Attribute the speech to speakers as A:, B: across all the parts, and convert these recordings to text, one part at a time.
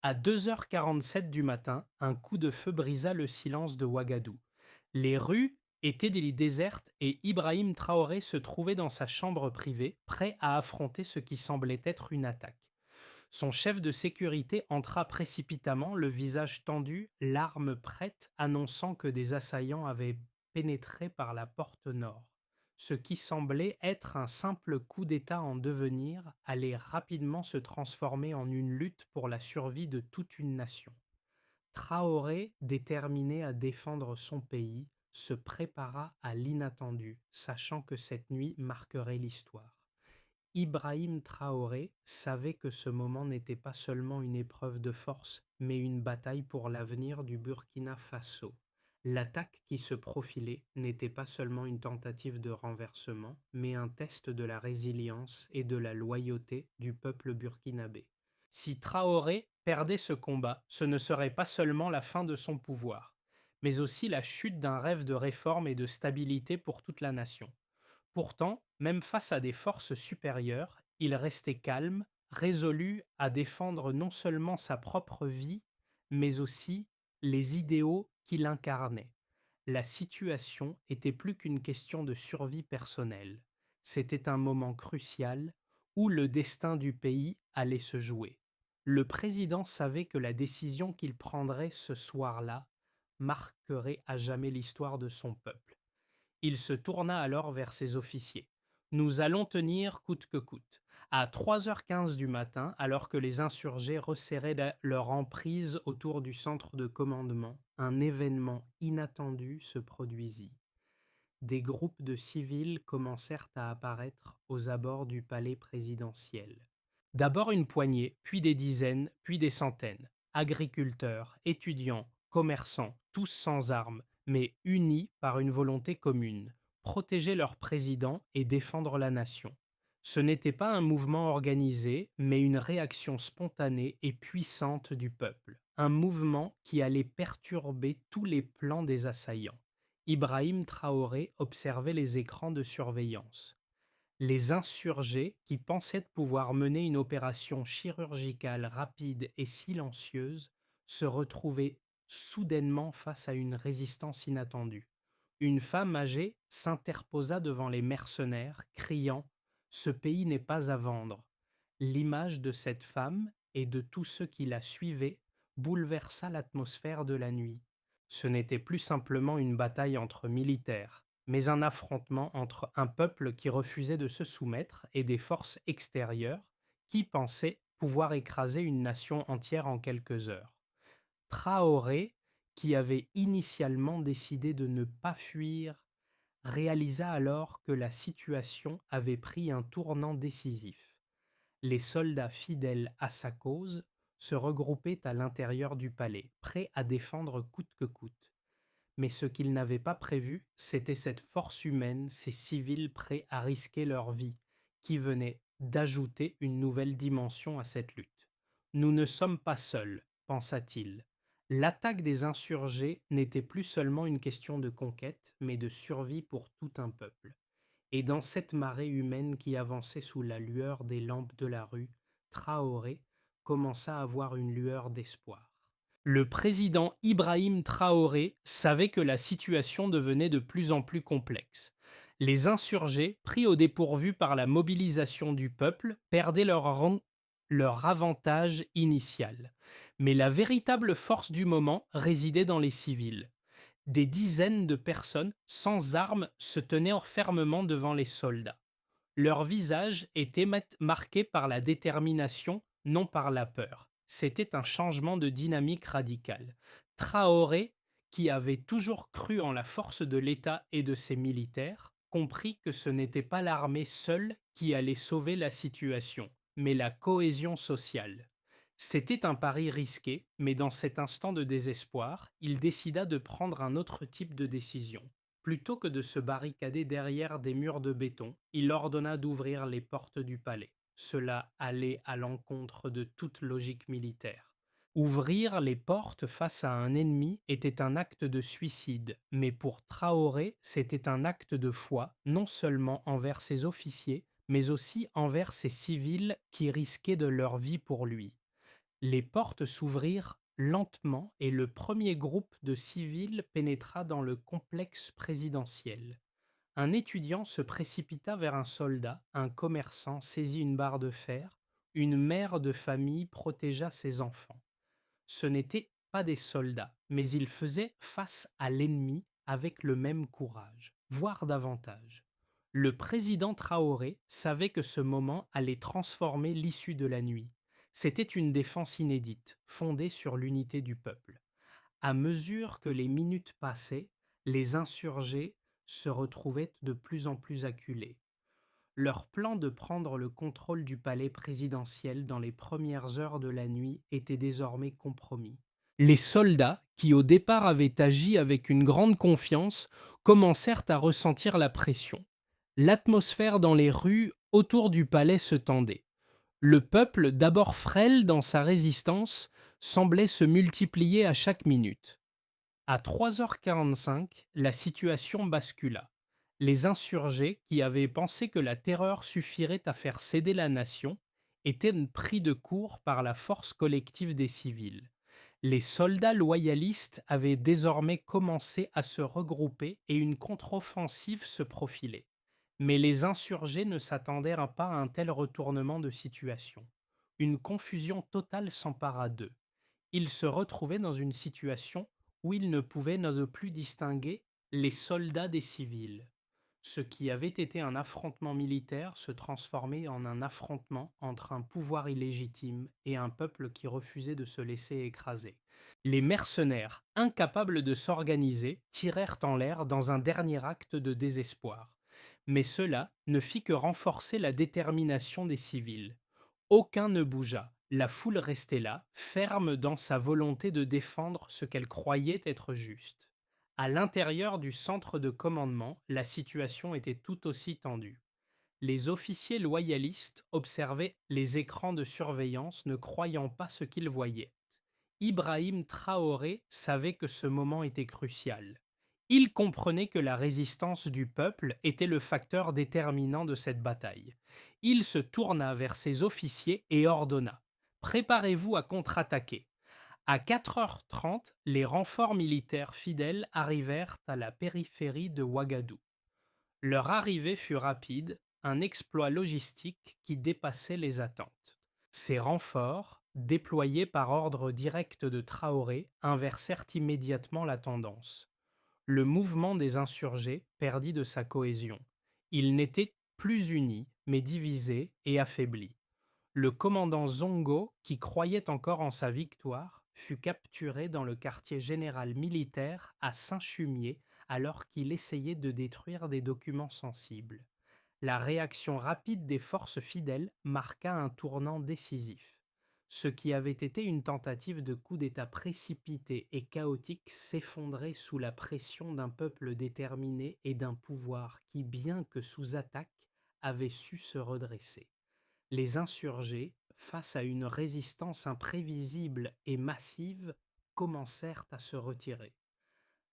A: À 2h47 du matin, un coup de feu brisa le silence de Ouagadou. Les rues étaient désertes et Ibrahim Traoré se trouvait dans sa chambre privée, prêt à affronter ce qui semblait être une attaque. Son chef de sécurité entra précipitamment, le visage tendu, l'arme prête, annonçant que des assaillants avaient pénétré par la porte nord. Ce qui semblait être un simple coup d'État en devenir allait rapidement se transformer en une lutte pour la survie de toute une nation. Traoré, déterminé à défendre son pays, se prépara à l'inattendu, sachant que cette nuit marquerait l'histoire. Ibrahim Traoré savait que ce moment n'était pas seulement une épreuve de force, mais une bataille pour l'avenir du Burkina Faso. L'attaque qui se profilait n'était pas seulement une tentative de renversement, mais un test de la résilience et de la loyauté du peuple burkinabé. Si Traoré perdait ce combat, ce ne serait pas seulement la fin de son pouvoir, mais aussi la chute d'un rêve de réforme et de stabilité pour toute la nation. Pourtant, même face à des forces supérieures, il restait calme, résolu à défendre non seulement sa propre vie, mais aussi les idéaux qu'il incarnait. La situation était plus qu'une question de survie personnelle. C'était un moment crucial où le destin du pays allait se jouer. Le président savait que la décision qu'il prendrait ce soir-là marquerait à jamais l'histoire de son peuple. Il se tourna alors vers ses officiers. Nous allons tenir coûte que coûte. À 3h15 du matin, alors que les insurgés resserraient leur emprise autour du centre de commandement, un événement inattendu se produisit. Des groupes de civils commencèrent à apparaître aux abords du palais présidentiel. D'abord une poignée, puis des dizaines, puis des centaines. Agriculteurs, étudiants, commerçants, tous sans armes, mais unis par une volonté commune, protéger leur président et défendre la nation. Ce n'était pas un mouvement organisé, mais une réaction spontanée et puissante du peuple. Un mouvement qui allait perturber tous les plans des assaillants. Ibrahim Traoré observait les écrans de surveillance. Les insurgés, qui pensaient pouvoir mener une opération chirurgicale rapide et silencieuse, se retrouvaient soudainement face à une résistance inattendue. Une femme âgée s'interposa devant les mercenaires, criant: «Ce pays n'est pas à vendre». L'image de cette femme et de tous ceux qui la suivaient bouleversa l'atmosphère de la nuit. Ce n'était plus simplement une bataille entre militaires, mais un affrontement entre un peuple qui refusait de se soumettre et des forces extérieures qui pensaient pouvoir écraser une nation entière en quelques heures. Traoré, qui avait initialement décidé de ne pas fuir, réalisa alors que la situation avait pris un tournant décisif. Les soldats fidèles à sa cause se regroupaient à l'intérieur du palais, prêts à défendre coûte que coûte. Mais ce qu'ils n'avaient pas prévu, c'était cette force humaine, ces civils prêts à risquer leur vie, qui venait d'ajouter une nouvelle dimension à cette lutte. Nous ne sommes pas seuls, pensa-t-il. L'attaque des insurgés n'était plus seulement une question de conquête, mais de survie pour tout un peuple. Et dans cette marée humaine qui avançait sous la lueur des lampes de la rue, Traoré commença à voir une lueur d'espoir. Le président Ibrahim Traoré savait que la situation devenait de plus en plus complexe. Les insurgés, pris au dépourvu par la mobilisation du peuple, perdaient leur avantage initial. Mais la véritable force du moment résidait dans les civils. Des dizaines de personnes sans armes se tenaient fermement devant les soldats. Leur visage était marqué par la détermination, non par la peur. C'était un changement de dynamique radical. Traoré, qui avait toujours cru en la force de l'État et de ses militaires, comprit que ce n'était pas l'armée seule qui allait sauver la situation, mais la cohésion sociale. C'était un pari risqué, mais dans cet instant de désespoir, il décida de prendre un autre type de décision. Plutôt que de se barricader derrière des murs de béton, il ordonna d'ouvrir les portes du palais. Cela allait à l'encontre de toute logique militaire. Ouvrir les portes face à un ennemi était un acte de suicide, mais pour Traoré, c'était un acte de foi, non seulement envers ses officiers, mais aussi envers ses civils qui risquaient de leur vie pour lui. Les portes s'ouvrirent lentement et le premier groupe de civils pénétra dans le complexe présidentiel. Un étudiant se précipita vers un soldat, un commerçant saisit une barre de fer, une mère de famille protégea ses enfants. Ce n'étaient pas des soldats, mais ils faisaient face à l'ennemi avec le même courage, voire davantage. Le président Traoré savait que ce moment allait transformer l'issue de la nuit. C'était une défense inédite, fondée sur l'unité du peuple. À mesure que les minutes passaient, les insurgés se retrouvaient de plus en plus acculés. Leur plan de prendre le contrôle du palais présidentiel dans les premières heures de la nuit était désormais compromis. Les soldats, qui au départ avaient agi avec une grande confiance, commencèrent à ressentir la pression. L'atmosphère dans les rues autour du palais se tendait. Le peuple, d'abord frêle dans sa résistance, semblait se multiplier à chaque minute. À 3h45, la situation bascula. Les insurgés, qui avaient pensé que la terreur suffirait à faire céder la nation, étaient pris de court par la force collective des civils. Les soldats loyalistes avaient désormais commencé à se regrouper et une contre-offensive se profilait. Mais les insurgés ne s'attendaient pas à un tel retournement de situation. Une confusion totale s'empara d'eux. Ils se retrouvaient dans une situation où ils ne pouvaient ne plus distinguer les soldats des civils. Ce qui avait été un affrontement militaire se transformait en un affrontement entre un pouvoir illégitime et un peuple qui refusait de se laisser écraser. Les mercenaires, incapables de s'organiser, tirèrent en l'air dans un dernier acte de désespoir. Mais cela ne fit que renforcer la détermination des civils. Aucun ne bougea. La foule restait là, ferme dans sa volonté de défendre ce qu'elle croyait être juste. À l'intérieur du centre de commandement, la situation était tout aussi tendue. Les officiers loyalistes observaient les écrans de surveillance, ne croyant pas ce qu'ils voyaient. Ibrahim Traoré savait que ce moment était crucial. Il comprenait que la résistance du peuple était le facteur déterminant de cette bataille. Il se tourna vers ses officiers et ordonna: Préparez-vous à contre-attaquer. À 4h30, les renforts militaires fidèles arrivèrent à la périphérie de Ouagadou. Leur arrivée fut rapide, un exploit logistique qui dépassait les attentes. Ces renforts, déployés par ordre direct de Traoré, inversèrent immédiatement la tendance. Le mouvement des insurgés perdit de sa cohésion. Il n'était plus uni, mais divisé et affaibli. Le commandant Zongo, qui croyait encore en sa victoire, fut capturé dans le quartier général militaire à Saint-Chumier alors qu'il essayait de détruire des documents sensibles. La réaction rapide des forces fidèles marqua un tournant décisif. Ce qui avait été une tentative de coup d'État précipité et chaotique s'effondrait sous la pression d'un peuple déterminé et d'un pouvoir qui, bien que sous attaque, avait su se redresser. Les insurgés, face à une résistance imprévisible et massive, commencèrent à se retirer.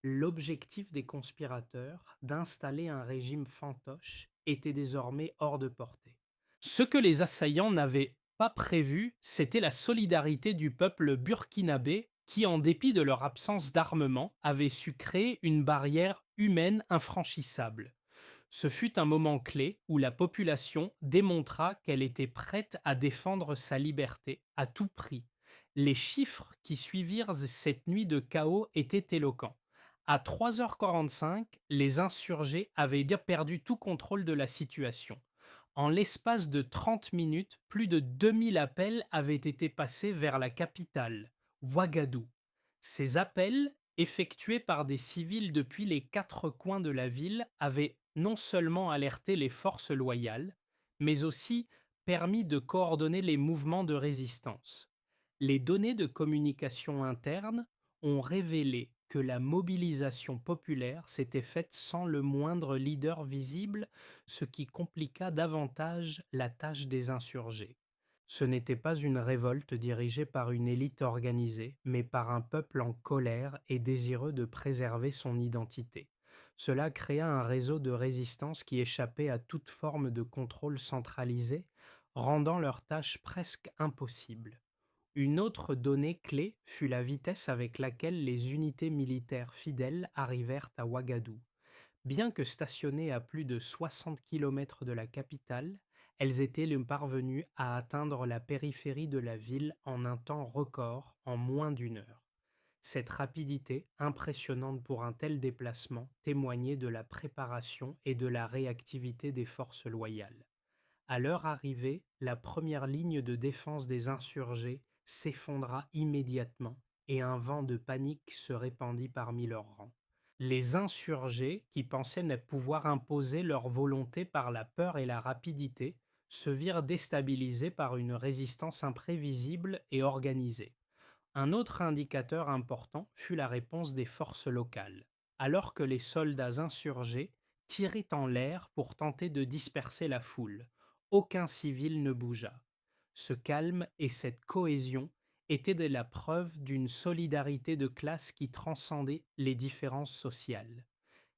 A: L'objectif des conspirateurs d'installer un régime fantoche était désormais hors de portée. Ce que les assaillants n'avaient pas prévu, c'était la solidarité du peuple burkinabé qui, en dépit de leur absence d'armement, avait su créer une barrière humaine infranchissable. Ce fut un moment clé où la population démontra qu'elle était prête à défendre sa liberté à tout prix. Les chiffres qui suivirent cette nuit de chaos étaient éloquents. À 3h45, les insurgés avaient perdu tout contrôle de la situation. En l'espace de 30 minutes, plus de 2000 appels avaient été passés vers la capitale, Ouagadou. Ces appels, effectués par des civils depuis les quatre coins de la ville, avaient non seulement alerté les forces loyales, mais aussi permis de coordonner les mouvements de résistance. Les données de communication interne ont révélé que la mobilisation populaire s'était faite sans le moindre leader visible, ce qui compliqua davantage la tâche des insurgés. Ce n'était pas une révolte dirigée par une élite organisée, mais par un peuple en colère et désireux de préserver son identité. Cela créa un réseau de résistance qui échappait à toute forme de contrôle centralisé, rendant leur tâche presque impossible. Une autre donnée clé fut la vitesse avec laquelle les unités militaires fidèles arrivèrent à Ouagadougou. Bien que stationnées à plus de 60 kilomètres de la capitale, elles étaient parvenues à atteindre la périphérie de la ville en un temps record, en moins d'une heure. Cette rapidité, impressionnante pour un tel déplacement, témoignait de la préparation et de la réactivité des forces loyales. À leur arrivée, la première ligne de défense des insurgés s'effondra immédiatement et un vent de panique se répandit parmi leurs rangs. Les insurgés, qui pensaient ne pouvoir imposer leur volonté par la peur et la rapidité, se virent déstabilisés par une résistance imprévisible et organisée. Un autre indicateur important fut la réponse des forces locales, alors que les soldats insurgés tiraient en l'air pour tenter de disperser la foule. Aucun civil ne bougea. Ce calme et cette cohésion étaient la preuve d'une solidarité de classe qui transcendait les différences sociales.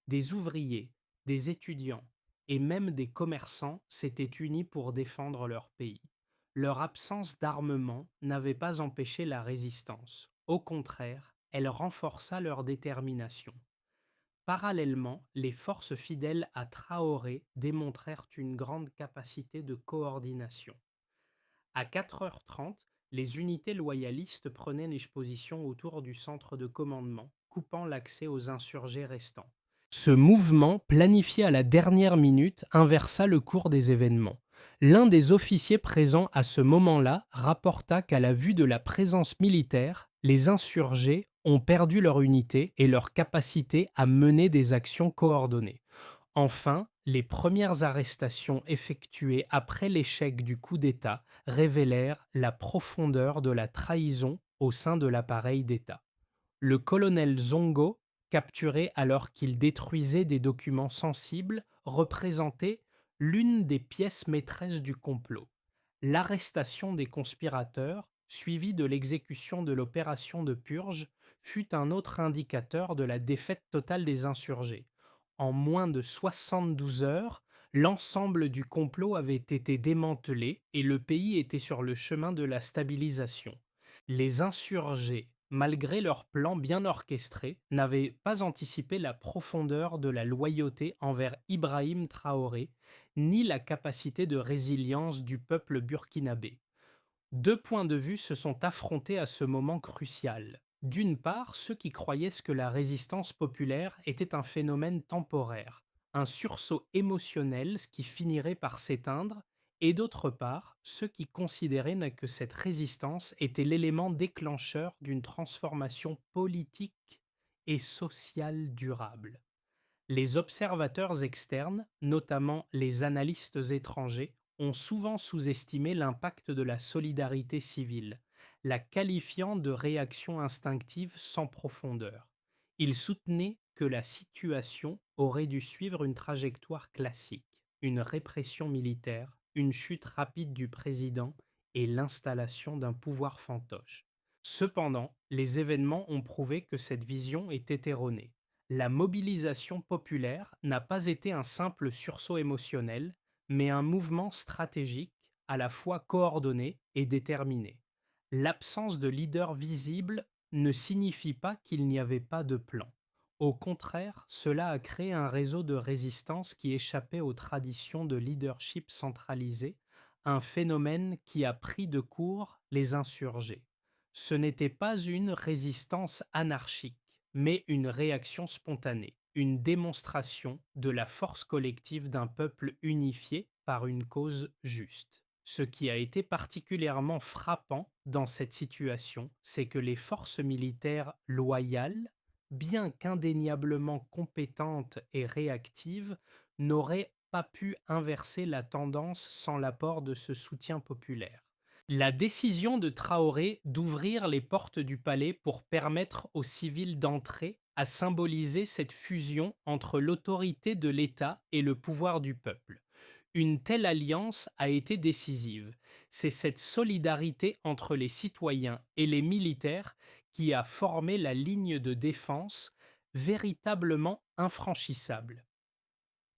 A: Des ouvriers, des étudiants et même des commerçants s'étaient unis pour défendre leur pays. Leur absence d'armement n'avait pas empêché la résistance. Au contraire, elle renforça leur détermination. Parallèlement, les forces fidèles à Traoré démontrèrent une grande capacité de coordination. À 4h30, les unités loyalistes prenaient les positions autour du centre de commandement, coupant l'accès aux insurgés restants. Ce mouvement, planifié à la dernière minute, inversa le cours des événements. L'un des officiers présents à ce moment-là rapporta qu'à la vue de la présence militaire, les insurgés ont perdu leur unité et leur capacité à mener des actions coordonnées. Enfin, les premières arrestations effectuées après l'échec du coup d'État révélèrent la profondeur de la trahison au sein de l'appareil d'État. Le colonel Zongo, capturé alors qu'il détruisait des documents sensibles, représentait l'une des pièces maîtresses du complot. L'arrestation des conspirateurs, suivie de l'exécution de l'opération de purge, fut un autre indicateur de la défaite totale des insurgés. En moins de 72 heures, l'ensemble du complot avait été démantelé et le pays était sur le chemin de la stabilisation. Les insurgés, malgré leur plan bien orchestré, n'avaient pas anticipé la profondeur de la loyauté envers Ibrahim Traoré, ni la capacité de résilience du peuple burkinabé. Deux points de vue se sont affrontés à ce moment crucial. D'une part, ceux qui croyaient que la résistance populaire était un phénomène temporaire, un sursaut émotionnel qui finirait par s'éteindre, et d'autre part, ceux qui considéraient que cette résistance était l'élément déclencheur d'une transformation politique et sociale durable. Les observateurs externes, notamment les analystes étrangers, ont souvent sous-estimé l'impact de la solidarité civile, la qualifiant de réaction instinctive sans profondeur. Ils soutenaient que la situation aurait dû suivre une trajectoire classique, une répression militaire, une chute rapide du président et l'installation d'un pouvoir fantoche. Cependant, les événements ont prouvé que cette vision est erronée. La mobilisation populaire n'a pas été un simple sursaut émotionnel, mais un mouvement stratégique à la fois coordonné et déterminé. L'absence de leader visible ne signifie pas qu'il n'y avait pas de plan. Au contraire, cela a créé un réseau de résistance qui échappait aux traditions de leadership centralisé, un phénomène qui a pris de court les insurgés. Ce n'était pas une résistance anarchique, mais une réaction spontanée, une démonstration de la force collective d'un peuple unifié par une cause juste. Ce qui a été particulièrement frappant dans cette situation, c'est que les forces militaires loyales, bien qu'indéniablement compétentes et réactives, n'auraient pas pu inverser la tendance sans l'apport de ce soutien populaire. La décision de Traoré d'ouvrir les portes du palais pour permettre aux civils d'entrer a symbolisé cette fusion entre l'autorité de l'État et le pouvoir du peuple. Une telle alliance a été décisive. C'est cette solidarité entre les citoyens et les militaires qui a formé la ligne de défense véritablement infranchissable.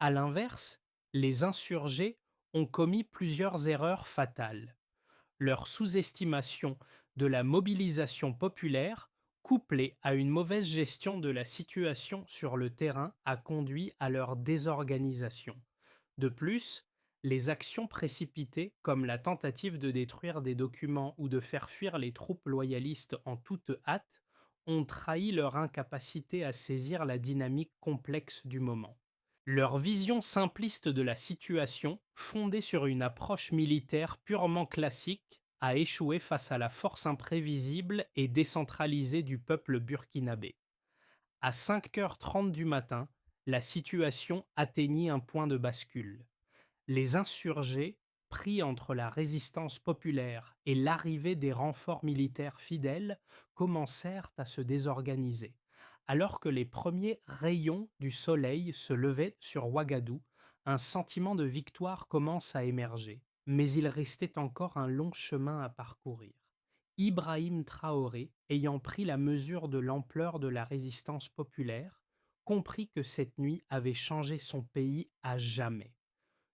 A: À l'inverse, les insurgés ont commis plusieurs erreurs fatales. Leur sous-estimation de la mobilisation populaire, couplée à une mauvaise gestion de la situation sur le terrain, a conduit à leur désorganisation. De plus, les actions précipitées, comme la tentative de détruire des documents ou de faire fuir les troupes loyalistes en toute hâte, ont trahi leur incapacité à saisir la dynamique complexe du moment. Leur vision simpliste de la situation, fondée sur une approche militaire purement classique, a échoué face à la force imprévisible et décentralisée du peuple burkinabé. À 5h30 du matin, la situation atteignit un point de bascule. Les insurgés, pris entre la résistance populaire et l'arrivée des renforts militaires fidèles, commencèrent à se désorganiser. Alors que les premiers rayons du soleil se levaient sur Ouagadou, un sentiment de victoire commence à émerger. Mais il restait encore un long chemin à parcourir. Ibrahim Traoré, ayant pris la mesure de l'ampleur de la résistance populaire, comprit que cette nuit avait changé son pays à jamais.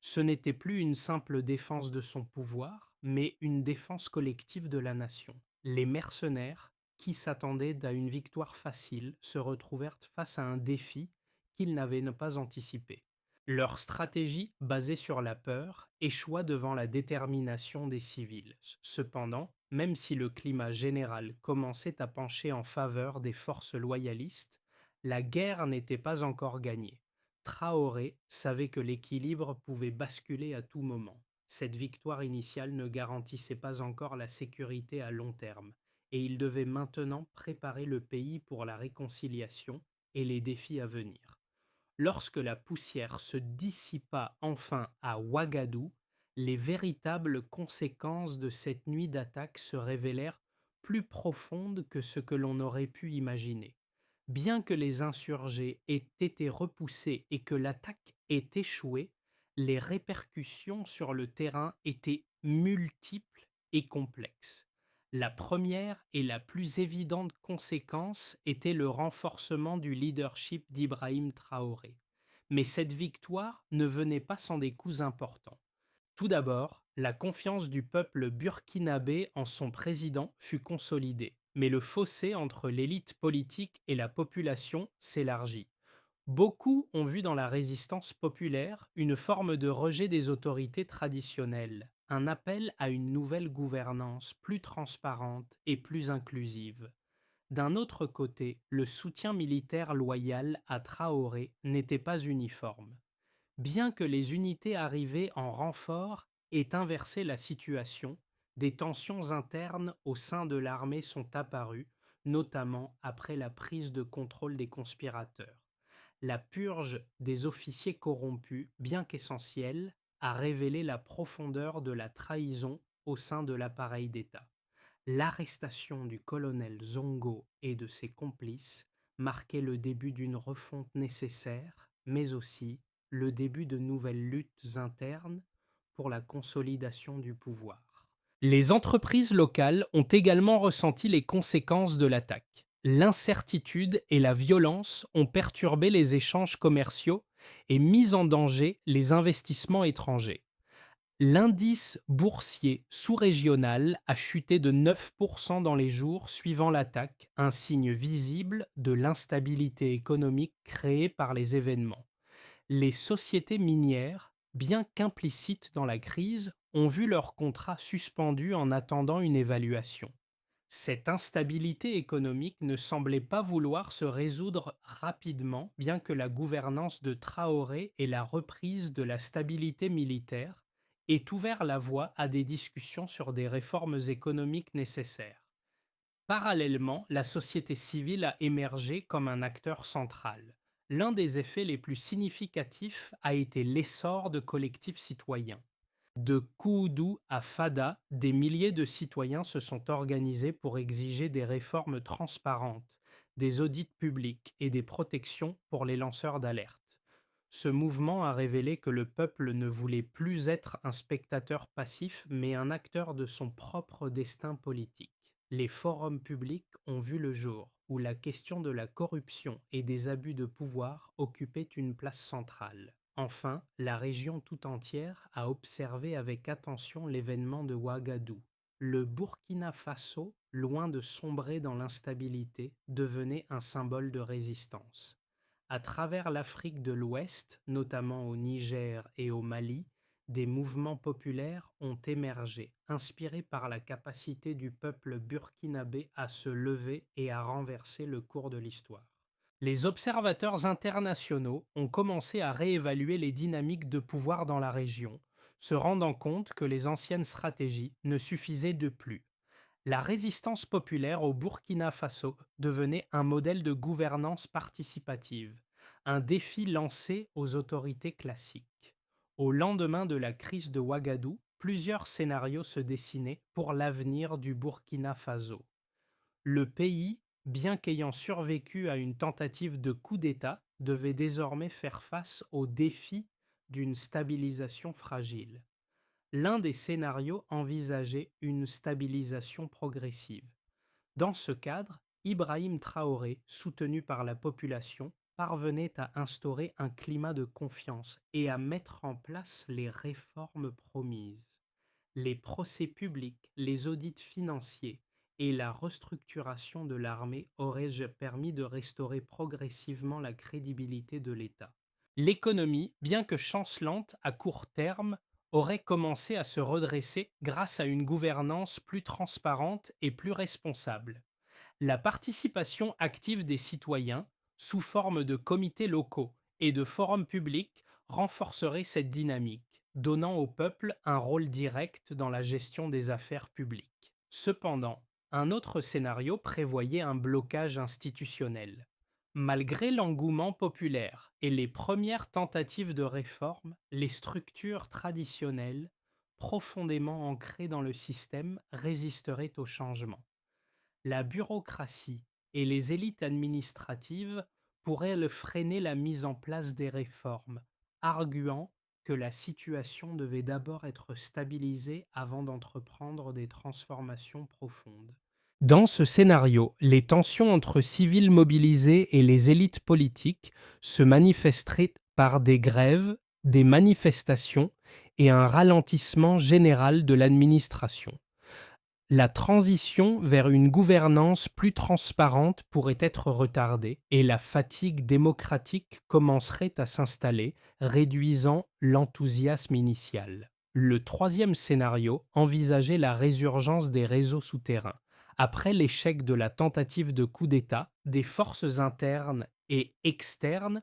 A: Ce n'était plus une simple défense de son pouvoir, mais une défense collective de la nation. Les mercenaires, qui s'attendaient à une victoire facile, se retrouvèrent face à un défi qu'ils n'avaient pas anticipé. Leur stratégie, basée sur la peur, échoua devant la détermination des civils. Cependant, même si le climat général commençait à pencher en faveur des forces loyalistes, la guerre n'était pas encore gagnée. Traoré savait que l'équilibre pouvait basculer à tout moment. Cette victoire initiale ne garantissait pas encore la sécurité à long terme, et il devait maintenant préparer le pays pour la réconciliation et les défis à venir. Lorsque la poussière se dissipa enfin à Ouagadou, les véritables conséquences de cette nuit d'attaque se révélèrent plus profondes que ce que l'on aurait pu imaginer. Bien que les insurgés aient été repoussés et que l'attaque ait échoué, les répercussions sur le terrain étaient multiples et complexes. La première et la plus évidente conséquence était le renforcement du leadership d'Ibrahim Traoré. Mais cette victoire ne venait pas sans des coups importants. Tout d'abord, la confiance du peuple burkinabé en son président fut consolidée, mais le fossé entre l'élite politique et la population s'élargit. Beaucoup ont vu dans la résistance populaire une forme de rejet des autorités traditionnelles, un appel à une nouvelle gouvernance plus transparente et plus inclusive. D'un autre côté, le soutien militaire loyal à Traoré n'était pas uniforme. Bien que les unités arrivées en renfort aient inversé la situation, des tensions internes au sein de l'armée sont apparues, notamment après la prise de contrôle des conspirateurs. La purge des officiers corrompus, bien qu'essentielle, a révélé la profondeur de la trahison au sein de l'appareil d'État. L'arrestation du colonel Zongo et de ses complices marquait le début d'une refonte nécessaire, mais aussi le début de nouvelles luttes internes pour la consolidation du pouvoir. Les entreprises locales ont également ressenti les conséquences de l'attaque. L'incertitude et la violence ont perturbé les échanges commerciaux et mis en danger les investissements étrangers. L'indice boursier sous-régional a chuté de 9% dans les jours suivant l'attaque, un signe visible de l'instabilité économique créée par les événements. Les sociétés minières, bien qu'implicites dans la crise, ont vu leurs contrats suspendus en attendant une évaluation. Cette instabilité économique ne semblait pas vouloir se résoudre rapidement, bien que la gouvernance de Traoré et la reprise de la stabilité militaire aient ouvert la voie à des discussions sur des réformes économiques nécessaires. Parallèlement, la société civile a émergé comme un acteur central. L'un des effets les plus significatifs a été l'essor de collectifs citoyens. De Koudougou à Fada, des milliers de citoyens se sont organisés pour exiger des réformes transparentes, des audits publics et des protections pour les lanceurs d'alerte. Ce mouvement a révélé que le peuple ne voulait plus être un spectateur passif, mais un acteur de son propre destin politique. Les forums publics ont vu le jour, où la question de la corruption et des abus de pouvoir occupait une place centrale. Enfin, la région tout entière a observé avec attention l'événement de Ouagadou. Le Burkina Faso, loin de sombrer dans l'instabilité, devenait un symbole de résistance. À travers l'Afrique de l'Ouest, notamment au Niger et au Mali, des mouvements populaires ont émergé, inspirés par la capacité du peuple burkinabé à se lever et à renverser le cours de l'histoire. Les observateurs internationaux ont commencé à réévaluer les dynamiques de pouvoir dans la région, se rendant compte que les anciennes stratégies ne suffisaient de plus. La résistance populaire au Burkina Faso devenait un modèle de gouvernance participative, un défi lancé aux autorités classiques. Au lendemain de la crise de Ouagadougou, plusieurs scénarios se dessinaient pour l'avenir du Burkina Faso. Le pays, bien qu'ayant survécu à une tentative de coup d'État, devait désormais faire face au défi d'une stabilisation fragile. L'un des scénarios envisageait une stabilisation progressive. Dans ce cadre, Ibrahim Traoré, soutenu par la population, parvenait à instaurer un climat de confiance et à mettre en place les réformes promises. Les procès publics, les audits financiers et la restructuration de l'armée auraient permis de restaurer progressivement la crédibilité de l'État. L'économie, bien que chancelante à court terme, aurait commencé à se redresser grâce à une gouvernance plus transparente et plus responsable. La participation active des citoyens, sous forme de comités locaux et de forums publics, renforcerait cette dynamique, donnant au peuple un rôle direct dans la gestion des affaires publiques. Cependant, un autre scénario prévoyait un blocage institutionnel. Malgré l'engouement populaire et les premières tentatives de réforme, les structures traditionnelles, profondément ancrées dans le système, résisteraient au changement. La bureaucratie et les élites administratives pourraient le freiner la mise en place des réformes, arguant que la situation devait d'abord être stabilisée avant d'entreprendre des transformations profondes. Dans ce scénario, les tensions entre civils mobilisés et les élites politiques se manifesteraient par des grèves, des manifestations et un ralentissement général de l'administration. La transition vers une gouvernance plus transparente pourrait être retardée et la fatigue démocratique commencerait à s'installer, réduisant l'enthousiasme initial. Le troisième scénario envisageait la résurgence des réseaux souterrains. Après l'échec de la tentative de coup d'État, des forces internes et externes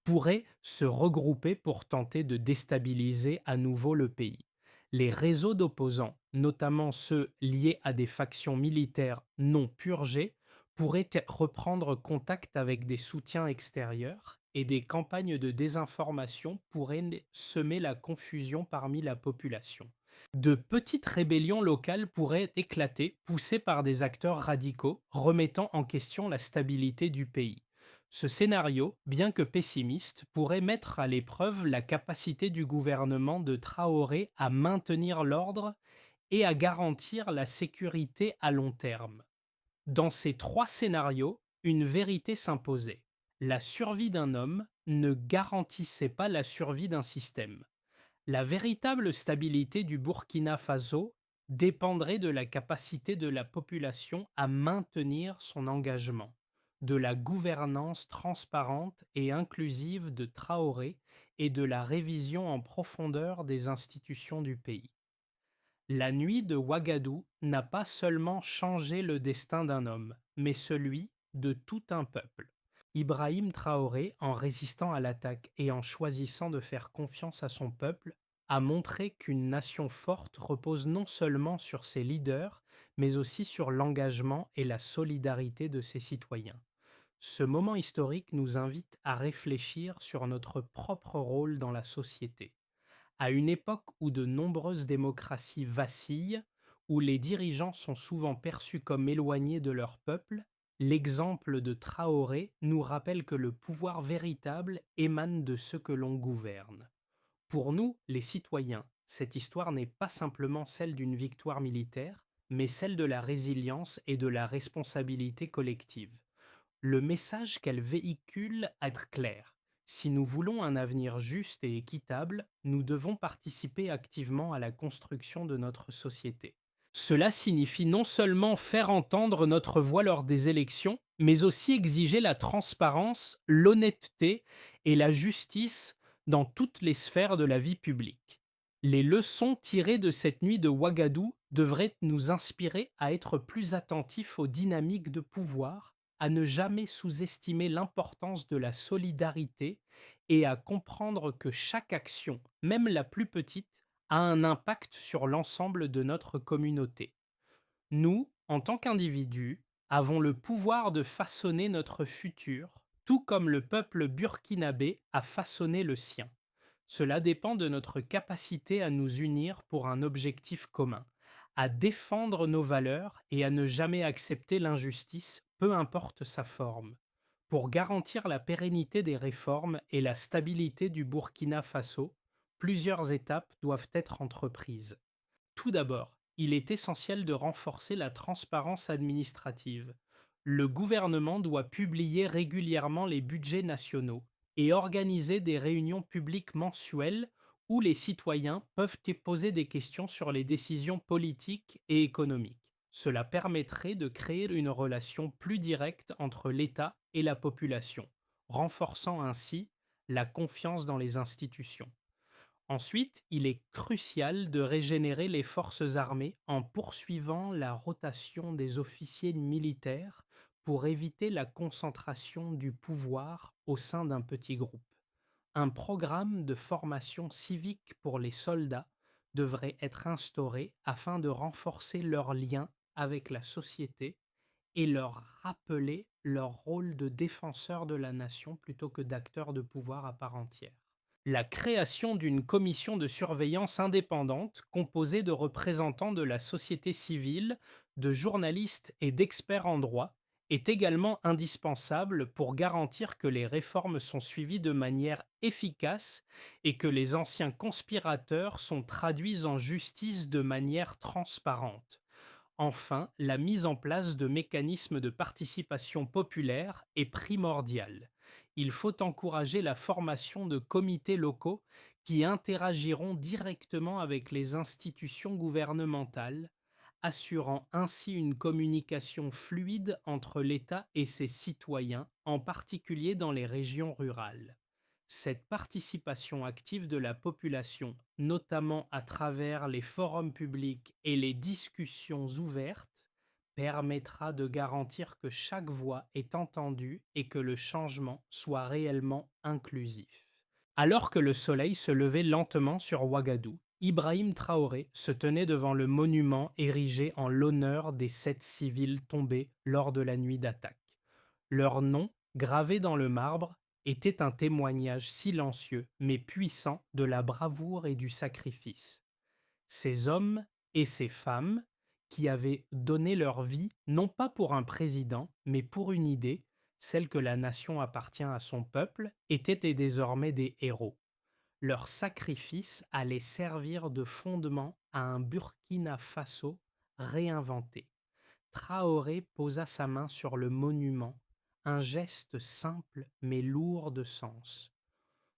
A: pourraient se regrouper pour tenter de déstabiliser à nouveau le pays. Les réseaux d'opposants, notamment ceux liés à des factions militaires non purgées, pourraient reprendre contact avec des soutiens extérieurs et des campagnes de désinformation pourraient semer la confusion parmi la population. De petites rébellions locales pourraient éclater, poussées par des acteurs radicaux, remettant en question la stabilité du pays. Ce scénario, bien que pessimiste, pourrait mettre à l'épreuve la capacité du gouvernement de Traoré à maintenir l'ordre et à garantir la sécurité à long terme. Dans ces trois scénarios, une vérité s'imposait. La survie d'un homme ne garantissait pas la survie d'un système. La véritable stabilité du Burkina Faso dépendrait de la capacité de la population à maintenir son engagement, de la gouvernance transparente et inclusive de Traoré et de la révision en profondeur des institutions du pays. La nuit de Ouagadou n'a pas seulement changé le destin d'un homme, mais celui de tout un peuple. Ibrahim Traoré, en résistant à l'attaque et en choisissant de faire confiance à son peuple, a montré qu'une nation forte repose non seulement sur ses leaders, mais aussi sur l'engagement et la solidarité de ses citoyens. Ce moment historique nous invite à réfléchir sur notre propre rôle dans la société. À une époque où de nombreuses démocraties vacillent, où les dirigeants sont souvent perçus comme éloignés de leur peuple, l'exemple de Traoré nous rappelle que le pouvoir véritable émane de ceux que l'on gouverne. Pour nous, les citoyens, cette histoire n'est pas simplement celle d'une victoire militaire, mais celle de la résilience et de la responsabilité collective. Le message qu'elle véhicule est clair. Si nous voulons un avenir juste et équitable, nous devons participer activement à la construction de notre société. Cela signifie non seulement faire entendre notre voix lors des élections, mais aussi exiger la transparence, l'honnêteté et la justice dans toutes les sphères de la vie publique. Les leçons tirées de cette nuit de Ouagadougou devraient nous inspirer à être plus attentifs aux dynamiques de pouvoir, à ne jamais sous-estimer l'importance de la solidarité et à comprendre que chaque action, même la plus petite, a un impact sur l'ensemble de notre communauté. Nous, en tant qu'individus, avons le pouvoir de façonner notre futur, tout comme le peuple burkinabé a façonné le sien. Cela dépend de notre capacité à nous unir pour un objectif commun, à défendre nos valeurs et à ne jamais accepter l'injustice, peu importe sa forme. Pour garantir la pérennité des réformes et la stabilité du Burkina Faso, plusieurs étapes doivent être entreprises. Tout d'abord, il est essentiel de renforcer la transparence administrative. Le gouvernement doit publier régulièrement les budgets nationaux et organiser des réunions publiques mensuelles où les citoyens peuvent y poser des questions sur les décisions politiques et économiques. Cela permettrait de créer une relation plus directe entre l'État et la population, renforçant ainsi la confiance dans les institutions. Ensuite, il est crucial de régénérer les forces armées en poursuivant la rotation des officiers militaires pour éviter la concentration du pouvoir au sein d'un petit groupe. Un programme de formation civique pour les soldats devrait être instauré afin de renforcer leurs liens avec la société et leur rappeler leur rôle de défenseur de la nation plutôt que d'acteurs de pouvoir à part entière. La création d'une commission de surveillance indépendante composée de représentants de la société civile, de journalistes et d'experts en droit est également indispensable pour garantir que les réformes sont suivies de manière efficace et que les anciens conspirateurs sont traduits en justice de manière transparente. Enfin, la mise en place de mécanismes de participation populaire est primordiale. Il faut encourager la formation de comités locaux qui interagiront directement avec les institutions gouvernementales, assurant ainsi une communication fluide entre l'État et ses citoyens, en particulier dans les régions rurales. Cette participation active de la population, notamment à travers les forums publics et les discussions ouvertes, permettra de garantir que chaque voix est entendue et que le changement soit réellement inclusif. Alors que le soleil se levait lentement sur Ouagadougou, Ibrahim Traoré se tenait devant le monument érigé en l'honneur des 7 civils tombés lors de la nuit d'attaque. Leur nom, gravé dans le marbre, était un témoignage silencieux mais puissant de la bravoure et du sacrifice. Ces hommes et ces femmes, qui avaient donné leur vie non pas pour un président, mais pour une idée, celle que la nation appartient à son peuple, étaient désormais des héros. Leur sacrifice allait servir de fondement à un Burkina Faso réinventé. Traoré posa sa main sur le monument, un geste simple mais lourd de sens.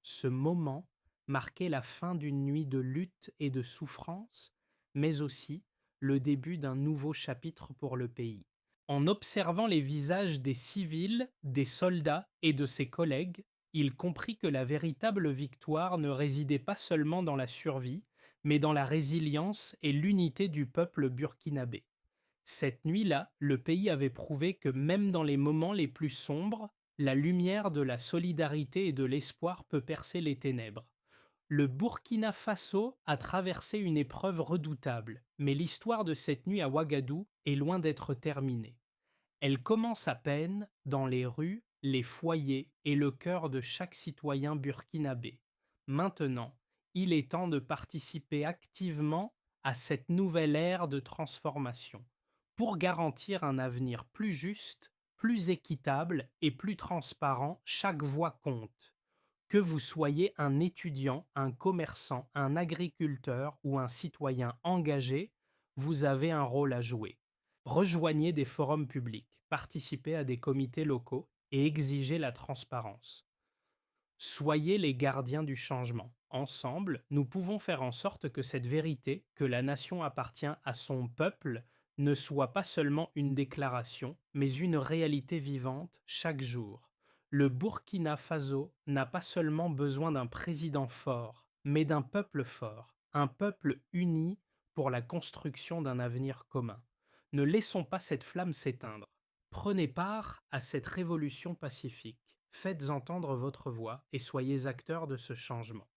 A: Ce moment marquait la fin d'une nuit de lutte et de souffrance, mais aussi le début d'un nouveau chapitre pour le pays. En observant les visages des civils, des soldats et de ses collègues, il comprit que la véritable victoire ne résidait pas seulement dans la survie, mais dans la résilience et l'unité du peuple burkinabé. Cette nuit-là, le pays avait prouvé que même dans les moments les plus sombres, la lumière de la solidarité et de l'espoir peut percer les ténèbres. Le Burkina Faso a traversé une épreuve redoutable, mais l'histoire de cette nuit à Ouagadougou est loin d'être terminée. Elle commence à peine dans les rues, les foyers et le cœur de chaque citoyen burkinabé. Maintenant, il est temps de participer activement à cette nouvelle ère de transformation pour garantir un avenir plus juste, plus équitable et plus transparent. Chaque voix compte. Que vous soyez un étudiant, un commerçant, un agriculteur ou un citoyen engagé, vous avez un rôle à jouer. Rejoignez des forums publics, participez à des comités locaux et exigez la transparence. Soyez les gardiens du changement. Ensemble, nous pouvons faire en sorte que cette vérité, que la nation appartient à son peuple, ne soit pas seulement une déclaration, mais une réalité vivante chaque jour. Le Burkina Faso n'a pas seulement besoin d'un président fort, mais d'un peuple fort, un peuple uni pour la construction d'un avenir commun. Ne laissons pas cette flamme s'éteindre. Prenez part à cette révolution pacifique. Faites entendre votre voix et soyez acteurs de ce changement.